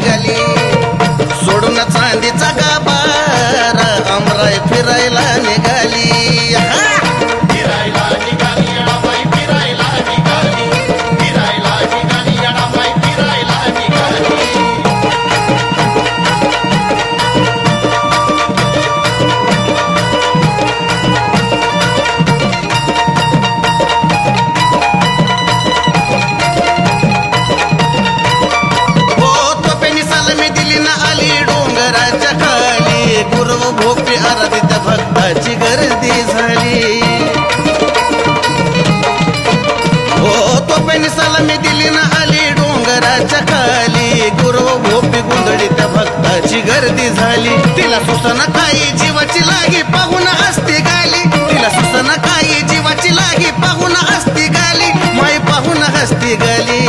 निघाली सोडून चांदीचा गाभार अमराई फिरायला निघाली फिरायला निघाली येडाबाई फिरायला निघाली फिरायला निघाली येडाबाई फिरायला निघाली भोपी आराधित भक्ताची गर्दी झाली हो तोपेनी सलामी दिली ना आली डोंगराच्या खाली गुरु भोपी गुंदडी त्या भक्ताची गर्दी झाली तिला सुसना काही जीवाची लागी पाहून असती गाली तिला सुसना काही जीवाची लागी पाहून असती गाली माई पाहून हसती गाली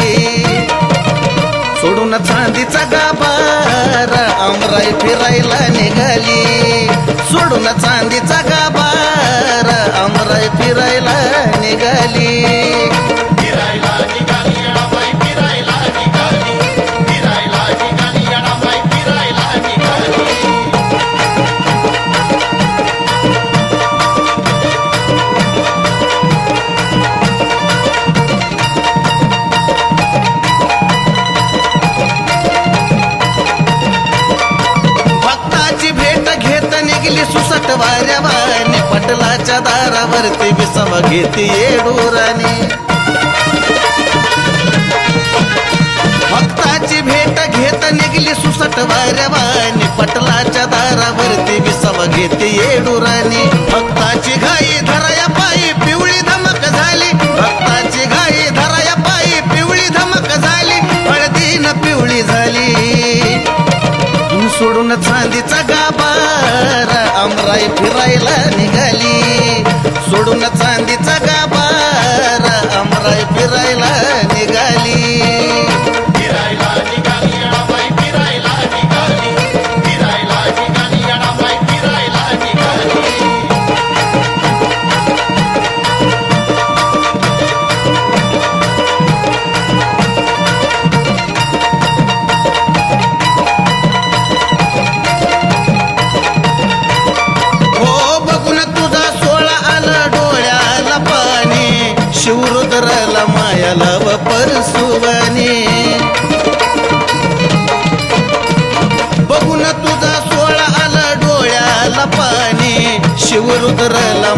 सोडून चांदीचा गाभार अमराई फिरायला निघाली सोडून चांदीचा गाभार अमराई फिरायला निघाली फिरायला निघाली येडाबाई फिरायला निघाली फिरायला निघाली येडाबाई फिरायला निघाली सुसट वाऱ्या वाणी पटलाच्या दारावरती विसव घेते येडुराने भक्ताची भेट घेत निघली सुसट वाऱ्या वाणी पटलाच्या दारावरती विसव घेते येडुराने भक्ताची घाई धराया पायी पिवळी धमक झाली भक्ताची घाई धराया पायी पिवळी धमक झाली हळदीन पिवळी झाली सोडून चांदीचा गाभार अमराई फिरायला निघाली सोडून चांदीचा गाभार अमराई फिरायला निघाली फिरायला निघाली येडाबाई फिरायला निघाली फिरायला निघाली येडाबाई फिरायला निघाली शिवरुद्राला मायाला व परसुवाने बघून तुझा सोळा आला डोळ्याला पाणी शिवरुद्राला